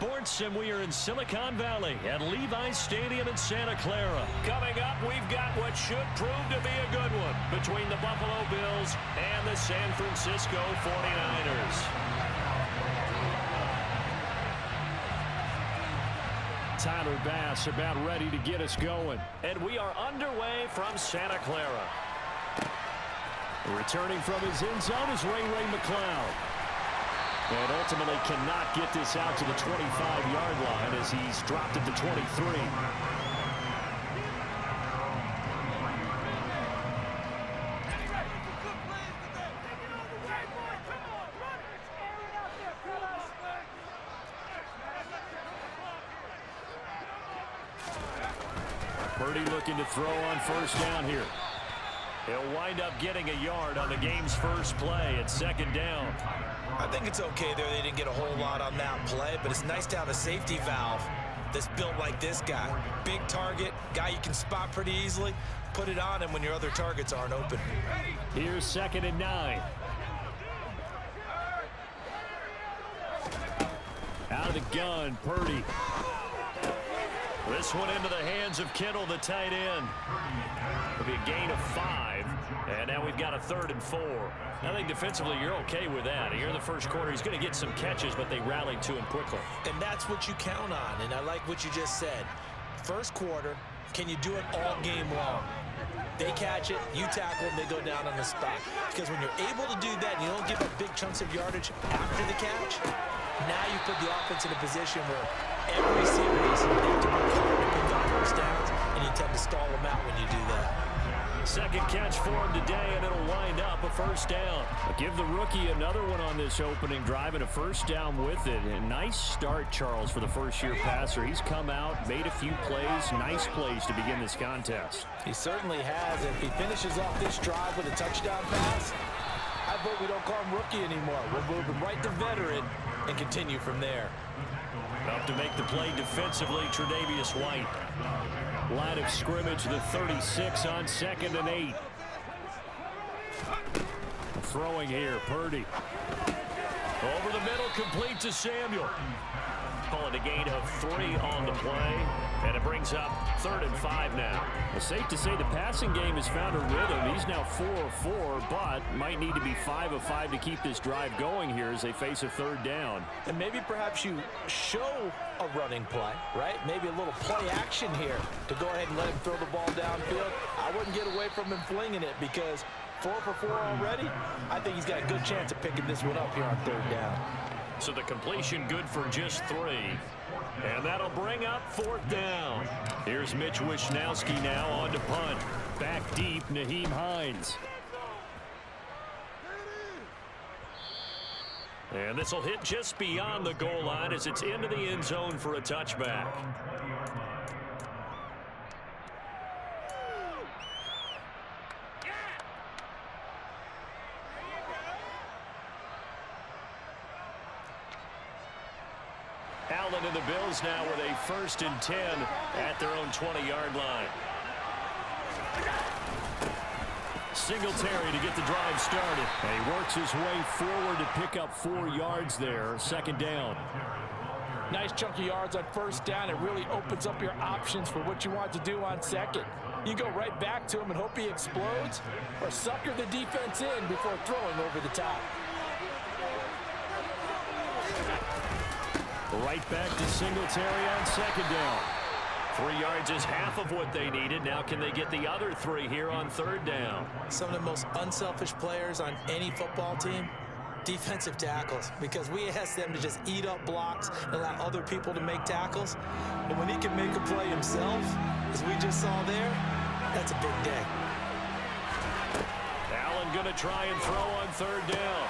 Sports, and we are in Silicon Valley at Levi's Stadium in Santa Clara. Coming up, we've got what should prove to be a good one between the Buffalo Bills and the San Francisco 49ers. Tyler Bass about ready to get us going. And we are underway from Santa Clara. Returning from his end zone is Ray McCloud. And ultimately cannot get this out to the 25-yard line as he's dropped at the 23. Purdy looking to throw on first down here. He'll wind up getting a yard on the game's first play at second down. I think it's okay there. They didn't get a whole lot on that play, but it's nice to have a safety valve that's built like this guy. Big target, guy you can spot pretty easily. Put it on him when your other targets aren't open. Here's 2nd and 9. Out of the gun, Purdy. This one into the hands of Kittle, the tight end. It'll be a gain of 5, and now we've got a 3rd and 4. I think defensively you're okay with that. Here in the first quarter, he's going to get some catches, but they rallied to him quickly. And that's what you count on, and I like what you just said. First quarter, can you do it all game long? They catch it, you tackle them, they go down on the spot. Because when you're able to do that and you don't give up big chunks of yardage after the catch, now you put the offense in a position where every series they have to work hard to pick up first downs, and you tend to stall them out when you do that. Second catch for him today, and it'll wind up a first down. I'll give the rookie another one on this opening drive and a first down with it. A nice start, Charles, for the first-year passer. He's come out, made a few plays, nice plays to begin this contest. He certainly has. If he finishes off this drive with a touchdown pass, I vote we don't call him rookie anymore. We'll move him right to veteran and continue from there. Up to make the play defensively, Tre'Davious White. Line of scrimmage, the 36 on 2nd and 8. Throwing here, Purdy. Over the middle, complete to Samuel. Calling a gain of 3 on the play, and it brings up 3rd and 5 now. It's safe to say the passing game has found a rhythm. He's now 4 of 4, but might need to be 5 of 5 to keep this drive going here as they face a 3rd down. And maybe perhaps you show a running play, right? Maybe a little play action here to go ahead and let him throw the ball downfield. I wouldn't get away from him flinging it because 4 for 4 already. I think he's got a good chance of picking this one up here on 3rd down. So the completion good for just 3. And that'll bring up 4th down. Here's Mitch Wishnowsky now on to punt. Back deep, Nyheim Hines. And this will hit just beyond the goal line as it's into the end zone for a touchback. Allen and the Bills now with a 1st and 10 at their own 20-yard line. Singletary to get the drive started. And he works his way forward to pick up 4 yards there. 2nd down. Nice chunky yards on 1st down. It really opens up your options for what you want to do on 2nd. You go right back to him and hope he explodes, or sucker the defense in before throwing over the top. Right back to Singletary on 2nd down. 3 yards is half of what they needed. Now can they get the other 3 here on 3rd down? Some of the most unselfish players on any football team, defensive tackles, because we ask them to just eat up blocks and allow other people to make tackles. But when he can make a play himself, as we just saw there, that's a big day. Allen going to try and throw on 3rd down.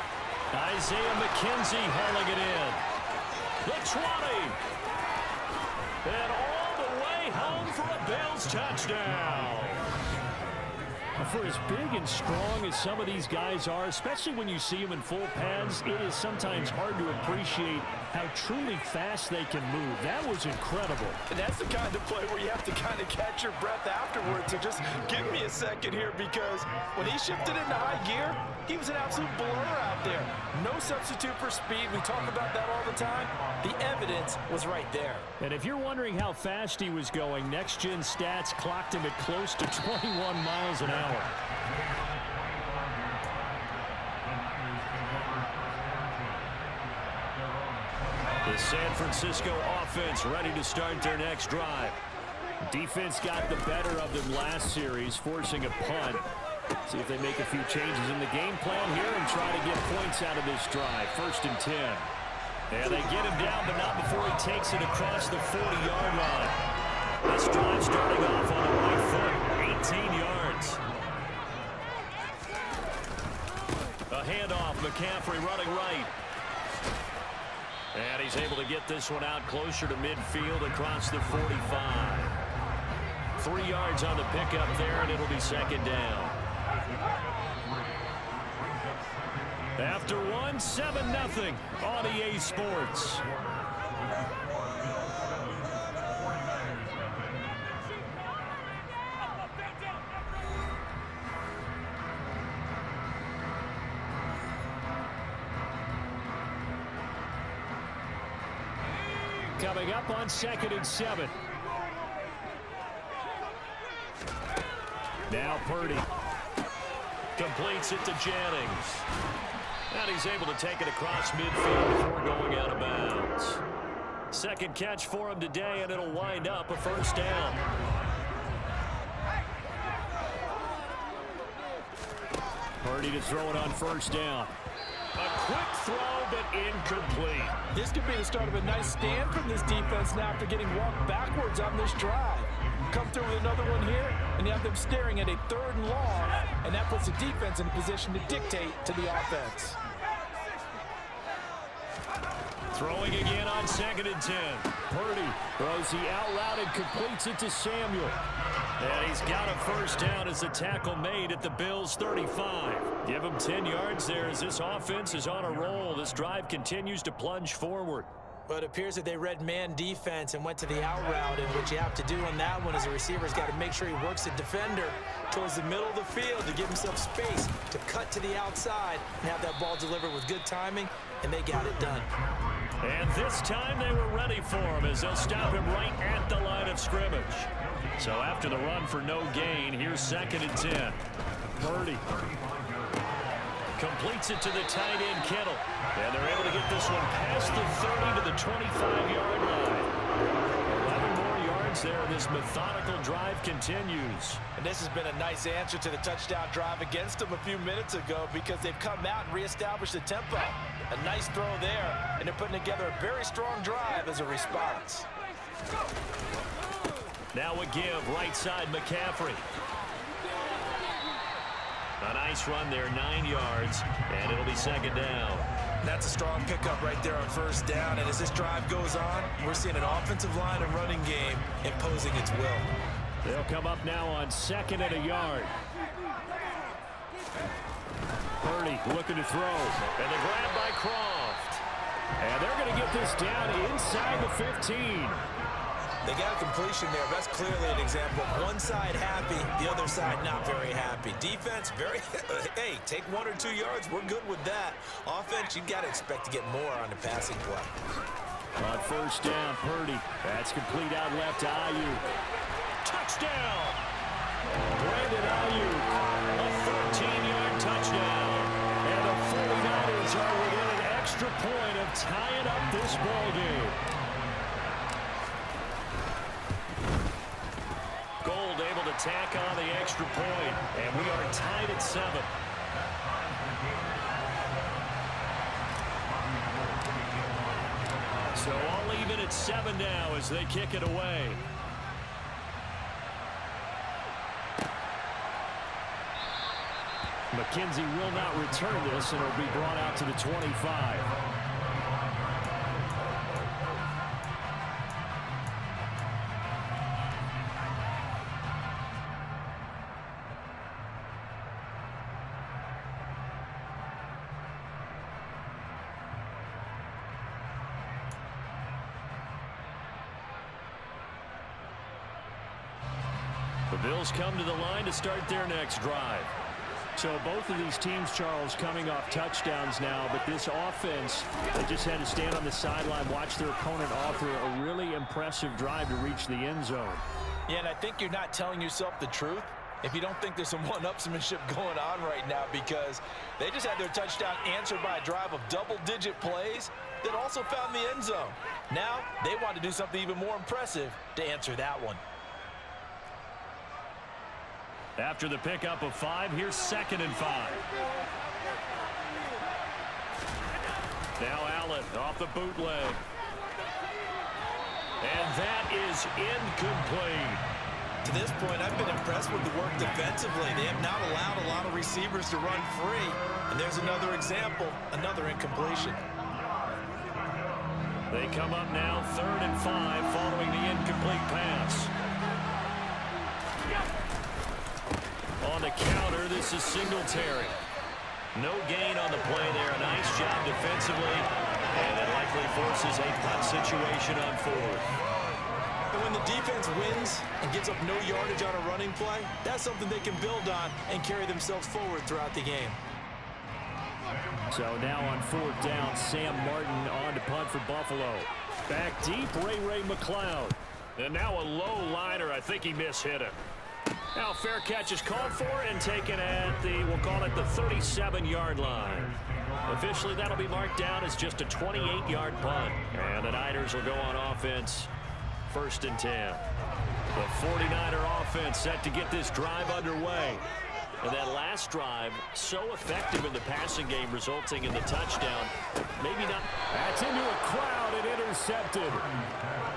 Isaiah McKenzie hauling it in. The 20. And all the way home for a Bills touchdown. For as big and strong as some of these guys are, especially when you see them in full pads, it is sometimes hard to appreciate how truly fast they can move. That was incredible. And that's the kind of play where you have to kind of catch your breath afterwards. So just give me a second here, because when he shifted into high gear, he was an absolute blur out there. No substitute for speed. We talk about that all the time. The evidence was right there. And if you're wondering how fast he was going, next-gen stats clocked him at close to 21 miles an hour. The San Francisco offense ready to start their next drive. Defense got the better of them last series, forcing a punt. See if they make a few changes in the game plan here and try to get points out of this drive. 1st and 10. And they get him down, but not before he takes it across the 40-yard line. This drive starting off on the right foot, 18 yards. A handoff, McCaffrey running right. And he's able to get this one out closer to midfield across the 45. 3 yards on the pickup there, and it'll be 2nd down. After one, 7-0 on EA Sports. Coming up on 2nd and 7. Now Purdy completes it to Jennings. And he's able to take it across midfield before going out of bounds. 2nd catch for him today, and it'll wind up a 1st down. Purdy to throw it on 1st down. A quick throw, but incomplete. This could be the start of a nice stand from this defense now after getting walked backwards on this drive. Come through with another one here, and you have them staring at a 3rd and long, and that puts the defense in a position to dictate to the offense. Throwing again on 2nd and 10. Purdy throws the out route and completes it to Samuel. And he's got a 1st down as the tackle made at the Bills' 35. Give him 10 yards there as this offense is on a roll. This drive continues to plunge forward. But it appears that they read man defense and went to the out route, and what you have to do on that one is the receiver's got to make sure he works the defender towards the middle of the field to give himself space to cut to the outside and have that ball delivered with good timing, and they got it done. And this time they were ready for him as they'll stop him right at the line of scrimmage. So after the run for no gain, here's 2nd and 10. Purdy completes it to the tight end, Kittle. And they're able to get this one past the 30 to the 25-yard line. 11 more yards there. This methodical drive continues. And this has been a nice answer to the touchdown drive against them a few minutes ago, because they've come out and reestablished the tempo. A nice throw there, and they're putting together a very strong drive as a response. Now a give, right side, McCaffrey. A nice run there, 9 yards, and it'll be 2nd down. That's a strong pickup right there on 1st down, and as this drive goes on, we're seeing an offensive line and running game imposing its will. They'll come up now on 2nd and a yard. Purdy looking to throw, and the grab by Croft. And they're going to get this down inside the 15. They got a completion there. That's clearly an example of one side happy, the other side not very happy. Defense, very, hey, take 1 or 2 yards. We're good with that. Offense, you got to expect to get more on the passing play. On 1st down, Purdy. That's complete out left to Ayuk. Touchdown! Brandon Ayuk, a 13-yard touchdown. And the 49ers are within an extra point of tying up this ball game. Gold able to tack on the extra point, and we are tied at 7. So all even at 7 now as they kick it away. McKenzie will not return this, and it'll be brought out to the 25. Bills come to the line to start their next drive. So both of these teams, Charles, coming off touchdowns now, but this offense, they just had to stand on the sideline, watch their opponent offer a really impressive drive to reach the end zone. Yeah, and I think you're not telling yourself the truth if you don't think there's some one-upsmanship going on right now, because they just had their touchdown answered by a drive of double-digit plays that also found the end zone. Now they want to do something even more impressive to answer that one. After the pickup of 5, here's 2nd and 5. Now Allen off the bootleg. And that is incomplete. To this point, I've been impressed with the work defensively. They have not allowed a lot of receivers to run free. And there's another example, another incompletion. They come up now 3rd and 5 following the incomplete pass. On the counter, this is Singletary. No gain on the play there. A nice job defensively. And it likely forces a punt situation on 4th. And when the defense wins and gives up no yardage on a running play, that's something they can build on and carry themselves forward throughout the game. So now on 4th down, Sam Martin on to punt for Buffalo. Back deep, Ray McLeod. And now a low liner. I think he mishit it. Now fair catch is called for and taken at the, we'll call it the 37-yard line. Officially, that'll be marked down as just a 28-yard punt. And the Niners will go on offense, 1st and 10. The 49er offense set to get this drive underway. And that last drive, so effective in the passing game, resulting in the touchdown. Maybe not. That's into a crowd and intercepted.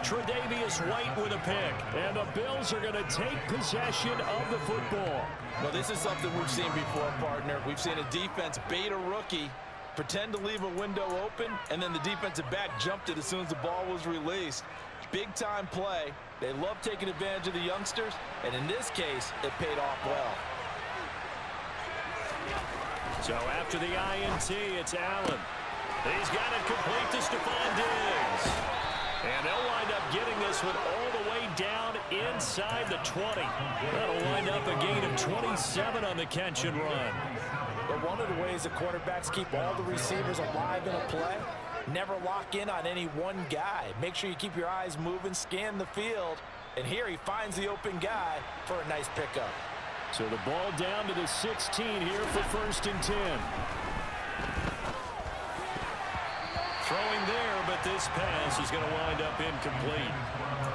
Tre'Davious White with a pick. And the Bills are going to take possession of the football. Well, this is something we've seen before, partner. We've seen a defense bait a rookie, pretend to leave a window open, and then the defensive back jumped it as soon as the ball was released. Big-time play. They love taking advantage of the youngsters, and in this case, it paid off well. So after the INT, it's Allen. He's got it complete to Stephon Diggs. And they'll wind up getting this one all the way down inside the 20. That'll wind up a gain of 27 on the catch and run. But one of the ways the quarterbacks keep all the receivers alive in a play, never lock in on any one guy. Make sure you keep your eyes moving, scan the field. And here he finds the open guy for a nice pickup. So the ball down to the 16 here for 1st and 10. Throwing there, but this pass is going to wind up incomplete.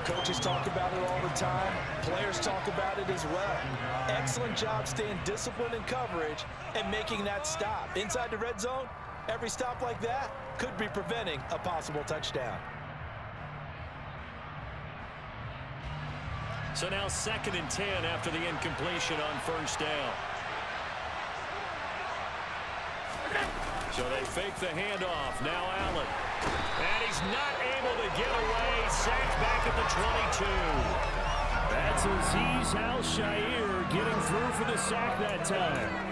Coaches talk about it all the time. Players talk about it as well. Excellent job staying disciplined in coverage and making that stop. Inside the red zone, every stop like that could be preventing a possible touchdown. So now 2nd and 10 after the incompletion on 1st down. So they fake the handoff. Now Allen. And he's not able to get away. Sacked back at the 22. That's Azeez Al-Shaair getting through for the sack that time.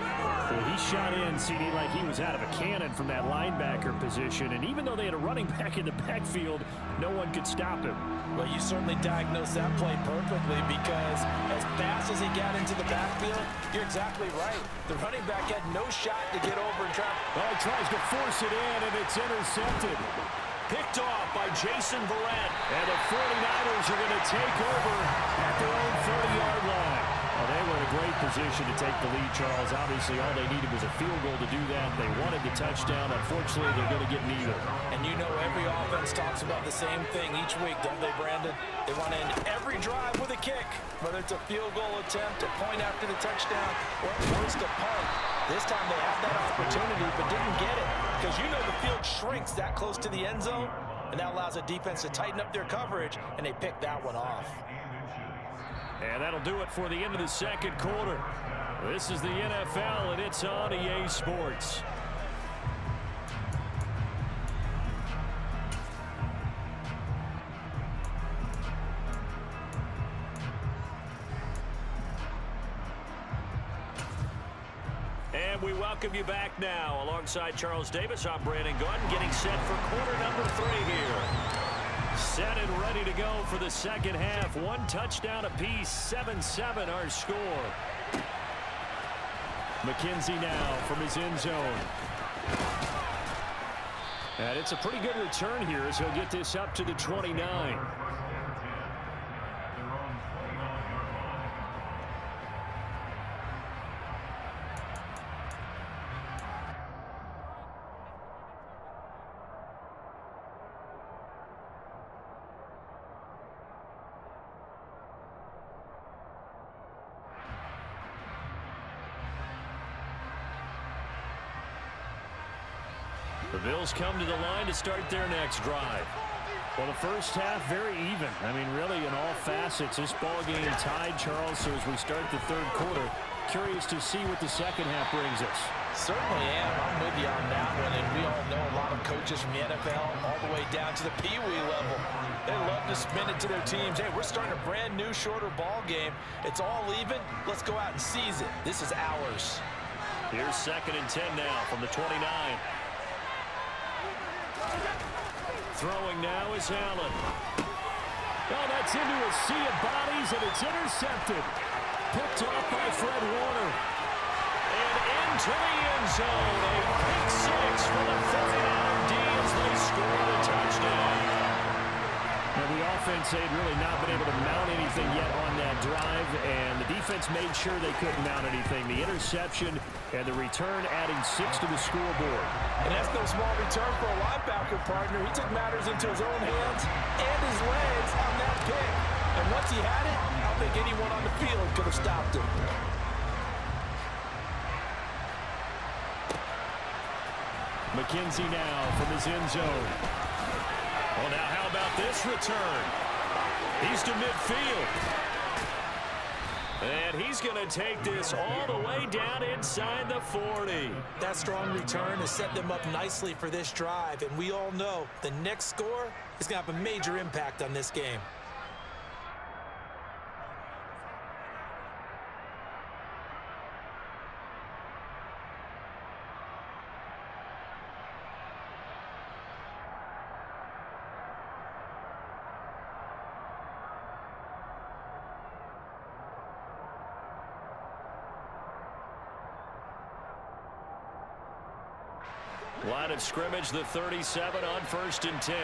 Well, he shot in, CD, like he was out of a cannon from that linebacker position. And even though they had a running back in the backfield, no one could stop him. Well, you certainly diagnosed that play perfectly, because as fast as he got into the backfield, you're exactly right. The running back had no shot to get over and trap. Oh, he tries to force it in, and it's intercepted. Picked off by Jason Verrett. And the 49ers are going to take over at their own 30-yard line. Well, they were in a great position to take the lead, Charles. Obviously, all they needed was a field goal to do that. They wanted the touchdown. Unfortunately, they're going to get neither. And you know every offense talks about the same thing each week, don't they, Brandon? They want to end every drive with a kick, whether it's a field goal attempt, a point after the touchdown, or at worst a punt. This time they had that opportunity but didn't get it, because you know the field shrinks that close to the end zone, and that allows a defense to tighten up their coverage, and they picked that one off. And that'll do it for the end of the 2nd quarter. This is the NFL, and it's on EA Sports. And we welcome you back now. Alongside Charles Davis, I'm Brandon Gordon, getting set for quarter number 3 here. Set and ready to go for the second half. One touchdown apiece, 7-7 our score. McKenzie now from his end zone. And it's a pretty good return here as he'll get this up to the 29. The Bills come to the line to start their next drive. Well, the first half, very even. I mean, really, in all facets, this ball game tied, Charles. So as we start the third quarter, curious to see what the second half brings us. Certainly am. I'm with you on that one. And we all know a lot of coaches from the NFL all the way down to the Pee-wee level. They love to spin it to their teams. Hey, we're starting a brand new, shorter ball game. It's all even. Let's go out and seize it. This is ours. Here's 2nd and 10 now from the 29. Throwing now is Allen. Oh, that's into a sea of bodies, and it's intercepted. Picked off by Fred Warner. And into the end zone. A pick six for the 49er D as they score a touchdown. Now, the offense, they'd really not been able to mount anything yet on that drive, and the defense made sure they couldn't mount anything. The interception and the return adding 6 to the scoreboard. And that's no small return for a linebacker partner. He took matters into his own hands and his legs on that pick. And once he had it, I don't think anyone on the field could have stopped him. McKenzie now from his end zone. Well, now how about this return? He's to midfield. And he's going to take this all the way down inside the 40. That strong return has set them up nicely for this drive. And we all know the next score is going to have a major impact on this game. Line of scrimmage, the 37 on 1st and 10.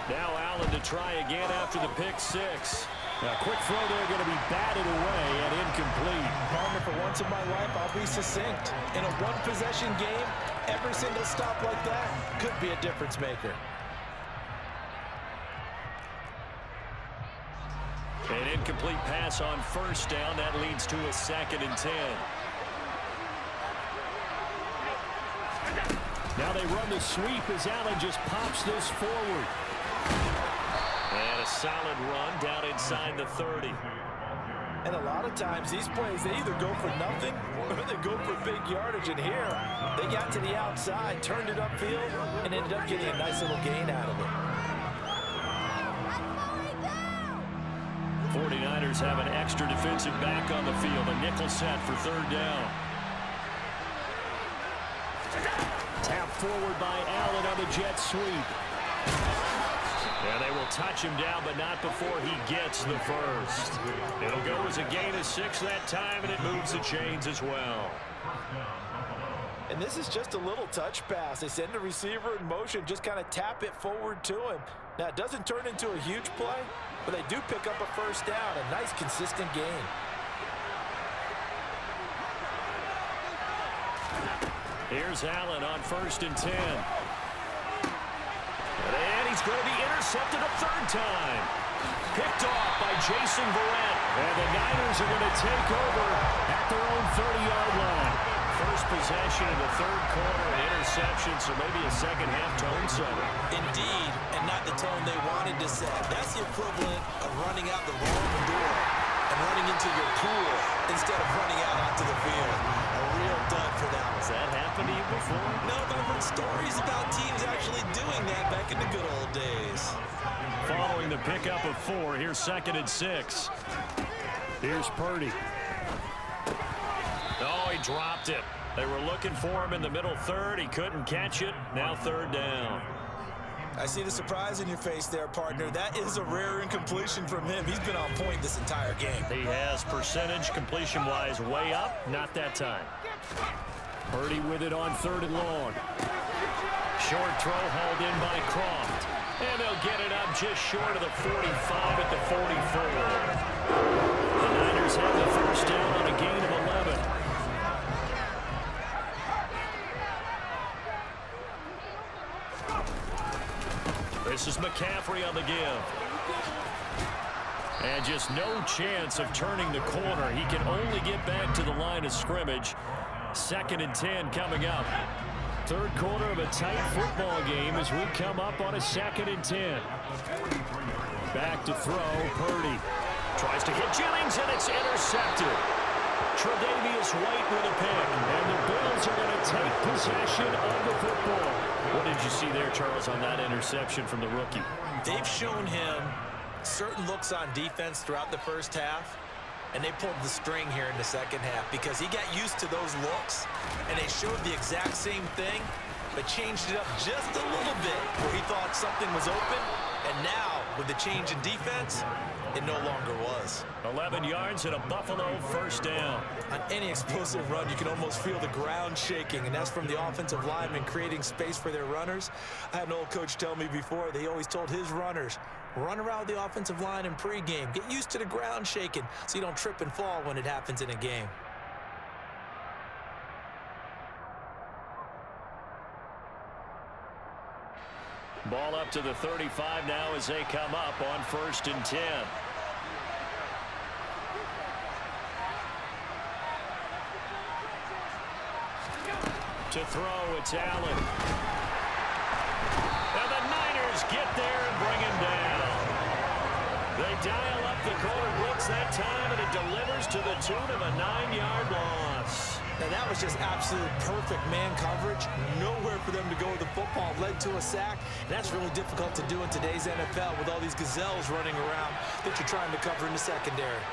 Now Allen to try again after the pick six. A quick throw there going to be batted away and incomplete. Partner, for once in my life, I'll be succinct. In a one-possession game, every single stop like that could be a difference maker. An incomplete pass on 1st down. That leads to a 2nd and 10. Now they run the sweep as Allen just pops this forward. And a solid run down inside the 30. And a lot of times, these plays, they either go for nothing or they go for big yardage. And here, they got to the outside, turned it upfield, and ended up getting a nice little gain out of it. 49ers have an extra defensive back on the field. A nickel set for 3rd down. Tapped forward by Allen on the jet sweep. Yeah, they will touch him down, but not before he gets the first. It'll go as a gain of 6 that time, and it moves the chains as well. And this is just a little touch pass. They send the receiver in motion, just kind of tap it forward to him. Now, it doesn't turn into a huge play, but they do pick up a 1st down, a nice, consistent gain. Here's Allen on 1st and 10. And he's going to be intercepted a 3rd time. Picked off by Jason Verrett. And the Niners are going to take over at their own 30-yard line. First possession in the 3rd quarter, an interception, so maybe a second-half tone setter. Indeed, and not the tone they wanted to set. That's the equivalent of running out the wrong door and running into your pool instead of running out onto the field. A real dud for them. Has that happened to you before? No, but I've heard stories about teams actually doing that back in the good old days. Following the pickup of 4, here's 2nd and 6. Here's Purdy. Oh, he dropped it. They were looking for him in the middle third. He couldn't catch it. Now third down. I see the surprise in your face there, partner. That is a rare incompletion from him. He's been on point this entire game. He has percentage completion-wise way up. Not that time. Purdy with it on third and long. Short throw hauled in by Croft. And they'll get it up just short of the 45 at the 44. The Niners have the first down on a gain of 11. This is McCaffrey on the give. And just no chance of turning the corner. He can only get back to the line of scrimmage. 2nd and 10 coming up. Third quarter of a tight football game as we come up on a 2nd and 10. Back to throw, Purdy. Tries to hit Jennings, and it's intercepted. Tre'Davious White with a pick. And the Bills are going to take possession of the football. What did you see there, Charles, on that interception from the rookie? They've shown him certain looks on defense throughout the first half, and they pulled the string here in the second half because he got used to those looks, and they showed the exact same thing, but changed it up just a little bit where he thought something was open, and now, with the change in defense, it no longer was. 11 yards and a Buffalo first down. On any explosive run, you can almost feel the ground shaking, and that's from the offensive linemen creating space for their runners. I had an old coach tell me before, they always told his runners, run around the offensive line in pregame. Get used to the ground shaking so you don't trip and fall when it happens in a game. Ball up to the 35 now as they come up on 1st and 10. To throw, it's Allen. And the Niners get there and bring him down. They dial up the corner blitz that time, and it delivers to the tune of a 9-yard loss. And that was just absolute perfect man coverage. Nowhere for them to go with the football. Led to a sack. And that's really difficult to do in today's NFL with all these gazelles running around that you're trying to cover in the secondary.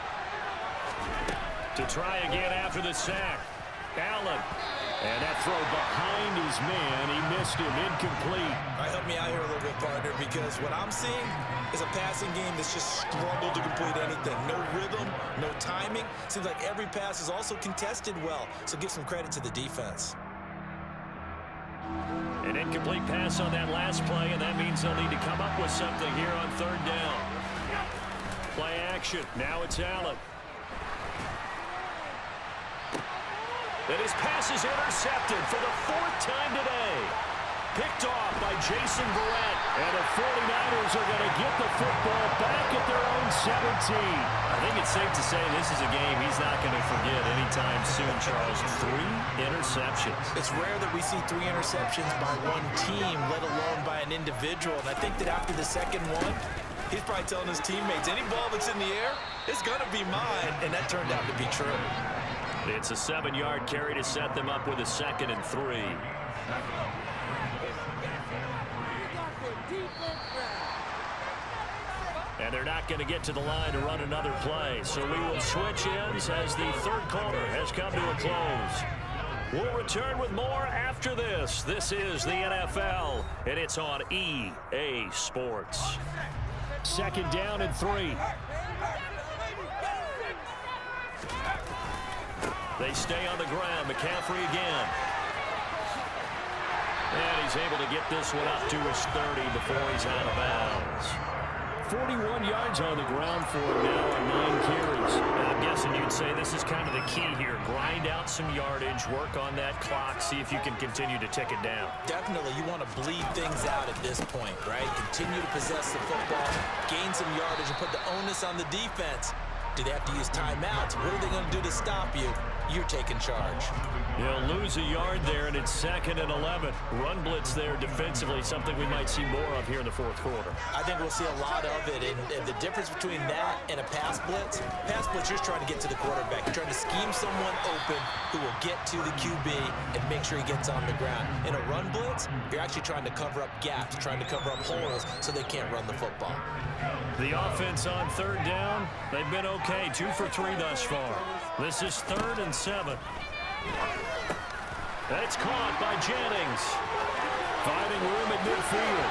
To try again after the sack. Allen. And that throw behind his man. He missed him. Incomplete. All right, help me out here a little bit, partner, because what I'm seeing is a passing game that's just struggled to complete anything. No rhythm, no timing. Seems like every pass is also contested well, so give some credit to the defense. An incomplete pass on that last play, and that means they'll need to come up with something here on third down. Play action. Now it's Allen. And his pass is intercepted for the 4th time today. Picked off by Jason Verrett. And the 49ers are going to get the football back at their own 17. I think it's safe to say this is a game he's not going to forget anytime soon, Charles. 3 interceptions. It's rare that we see 3 interceptions by one team, let alone by an individual. And I think that after the second one, he's probably telling his teammates, any ball that's in the air, it's going to be mine. And that turned out to be true. It's a 7-yard carry to set them up with a 2nd and 3. And they're not going to get to the line to run another play. So we will switch ends as the third quarter has come to a close. We'll return with more after this. This is the NFL, and it's on EA Sports. 2nd down and 3. They stay on the ground. McCaffrey again. And he's able to get this one up to his 30 before he's out of bounds. 41 yards on the ground for him now on 9 carries. And I'm guessing you'd say this is kind of the key here. Grind out some yardage, work on that clock, see if you can continue to tick it down. Definitely, you want to bleed things out at this point, right? Continue to possess the football, gain some yardage, and put the onus on the defense. Do they have to use timeouts? What are they going to do to stop you? You're taking charge. They'll lose a yard there, and it's 2nd and 11. Run blitz there defensively, something we might see more of here in the 4th quarter. I think we'll see a lot of it, and the difference between that and a pass blitz, you're trying to get to the quarterback. You're trying to scheme someone open who will get to the QB and make sure he gets on the ground. In a run blitz, you're actually trying to cover up gaps, trying to cover up holes so they can't run the football. The offense on third down, they've been okay, 2 for 3 thus far. This is 3rd and 7. That's caught by Jennings. Finding room at midfield.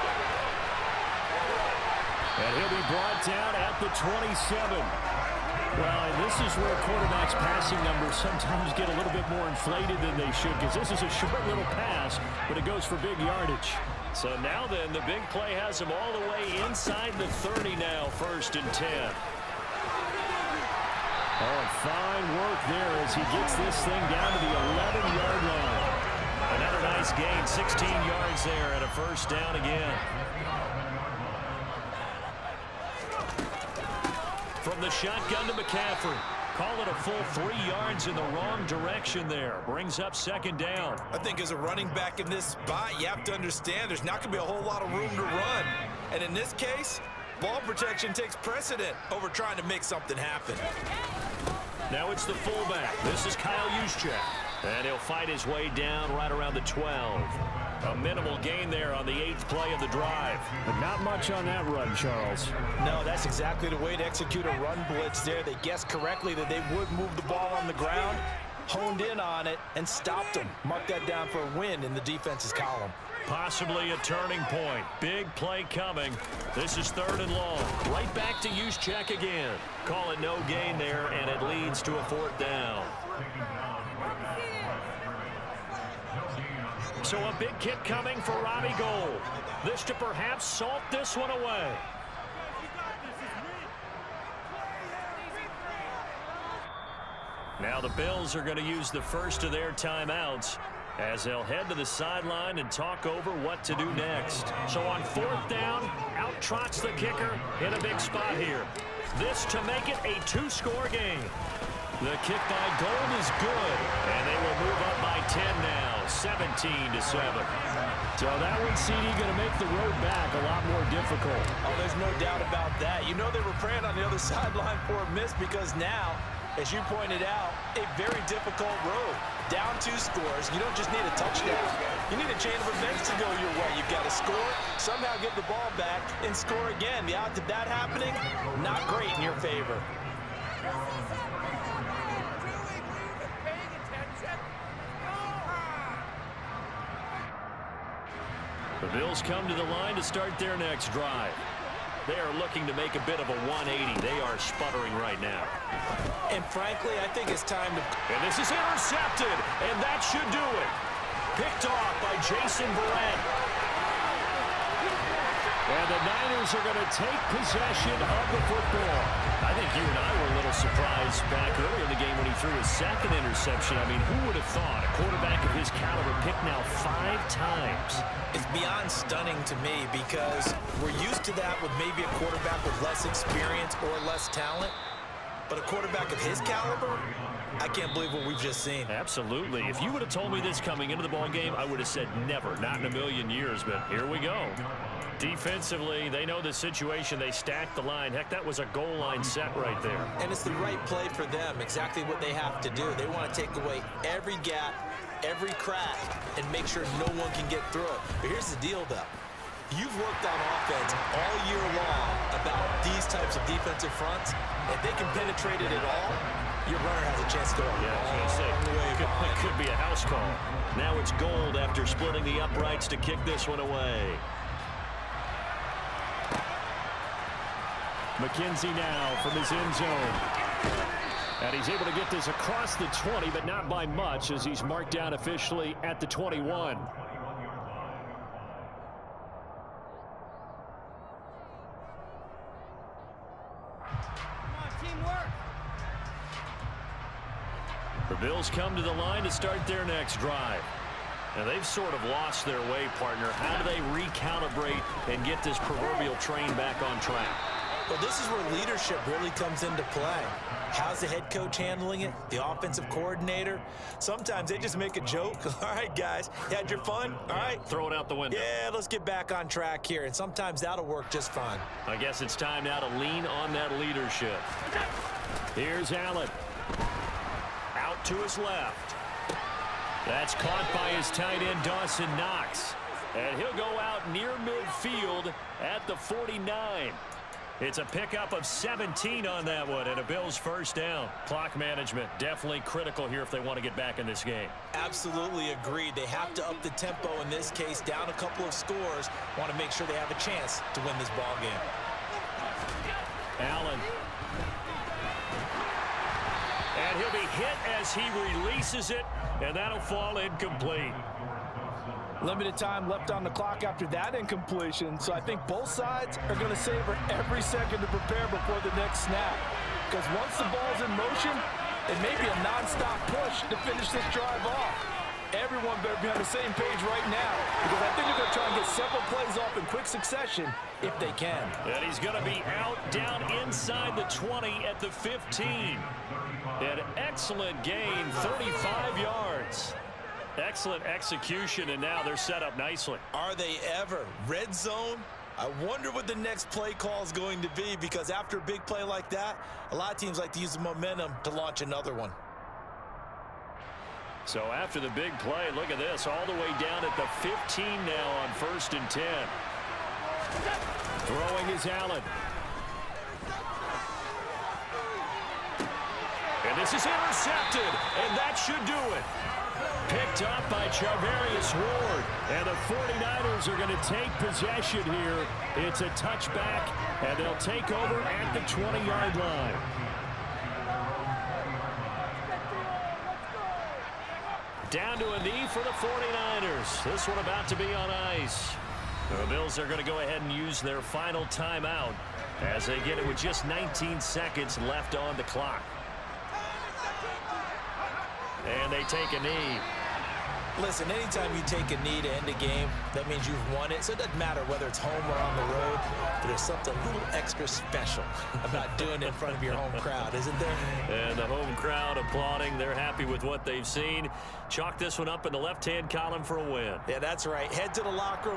And he'll be brought down at the 27. Well, and this is where quarterbacks' passing numbers sometimes get a little bit more inflated than they should, because this is a short little pass, but it goes for big yardage. So now then, the big play has him all the way inside the 30 now, 1st and 10. Oh, and fine work there as he gets this thing down to the 11-yard line. Another nice gain, 16 yards there, and a 1st down again. From the shotgun to McCaffrey. Call it a full 3 yards in the wrong direction there. Brings up 2nd down. I think as a running back in this spot, you have to understand there's not going to be a whole lot of room to run. And in this case, ball protection takes precedent over trying to make something happen. Now it's the fullback. This is Kyle Juszczyk. And he'll fight his way down right around the 12. A minimal gain there on the 8th play of the drive. But not much on that run, Charles. No, that's exactly the way to execute a run blitz there. They guessed correctly that they would move the ball on the ground, honed in on it, and stopped them. Mark that down for a win in the defense's column. Possibly a turning point. Big play coming. This is 3rd and long. Right back to Juszczyk again. Call it no gain there, and it leads to a 4th down. So a big kick coming for Robbie Gould. This to perhaps salt this one away. Now the Bills are going to use the first of their timeouts as they'll head to the sideline and talk over what to do next. So on 4th down, out trots the kicker in a big spot here. This to make it a 2-score game. The kick by Gould is good, and they will move up by 10 now, 17-7. So that one, CD, going to make the road back a lot more difficult. Oh, there's no doubt about that. You know they were praying on the other sideline for a miss because now, as you pointed out, a very difficult road. Down 2 scores. You don't just need a touchdown. You need a chain of events to go your way. You've got to score, somehow get the ball back, and score again. The odds of that happening, not great in your favor. The Bills come to the line to start their next drive. They are looking to make a bit of a 180. They are sputtering right now. And frankly, I think it's time to... And this is intercepted, and that should do it. Picked off by Jason Verrett. And the Niners are going to take possession of the football. I think you and I were a little surprised back earlier in the game when he threw his 2nd interception. I mean, who would have thought a quarterback of his caliber picked now 5 times? It's beyond stunning to me because we're used to that with maybe a quarterback with less experience or less talent. But a quarterback of his caliber, I can't believe what we've just seen. Absolutely. If you would have told me this coming into the ball game, I would have said never, not in a million years. But here we go. Defensively, they know the situation. They stacked the line. Heck, that was a goal line set right there. And it's the right play for them, exactly what they have to do. They want to take away every gap, every crack, and make sure no one can get through it. But here's the deal, though. You've worked on offense all year long about these types of defensive fronts. If they can penetrate it at all, your runner has a chance to go Yeah, I was going to say, it could be a house call. Now it's Gould after splitting the uprights to kick this one away. McKenzie now from his end zone. And he's able to get this across the 20, but not by much as he's marked down officially at the 21. The Bills come to the line to start their next drive. And they've sort of lost their way, partner. How do they recalibrate and get this proverbial train back on track? Well, this is where leadership really comes into play. How's the head coach handling it? The offensive coordinator? Sometimes they just make a joke. All right, guys, you had your fun? All right. Throw it out the window. Yeah, let's get back on track here. And sometimes that'll work just fine. I guess it's time now to lean on that leadership. Here's Allen. Out to his left. That's caught by his tight end, Dawson Knox. And he'll go out near midfield at the 49. It's a pickup of 17 on that one, and a Bills first down. Clock management definitely critical here if they want to get back in this game. Absolutely agreed. They have to up the tempo in this case, down a couple of scores. Want to make sure they have a chance to win this ball game. Allen. And he'll be hit as he releases it, and that'll fall incomplete. Limited time left on the clock after that incompletion, so I think both sides are going to savor every second to prepare before the next snap. Because once the ball's in motion, it may be a nonstop push to finish this drive off. Everyone better be on the same page right now, because I think they're going to try and get several plays off in quick succession if they can. And he's going to be out down inside the 20 at the 15. An excellent gain, 35 yards. Excellent execution, and now they're set up nicely. Are they ever? Red zone? I wonder what the next play call is going to be, because after a big play like that, a lot of teams like to use the momentum to launch another one. So after the big play, look at this, all the way down at the 15 now on 1st and 10. Throwing is Allen. And this is intercepted, and that should do it. Picked up by Charvarius Ward, and the 49ers are going to take possession here. It's a touchback, and they'll take over at the 20-yard line. Down to a knee for the 49ers. This one about to be on ice. The Bills are going to go ahead and use their final timeout as they get it with just 19 seconds left on the clock. And they take a knee. Listen, anytime you take a knee to end a game, that means you've won it. So it doesn't matter whether it's home or on the road, but there's something a little extra special about doing it in front of your home crowd, isn't there? And the home crowd applauding. They're happy with what they've seen. Chalk this one up in the left-hand column for a win. Yeah, that's right. Head to the locker room.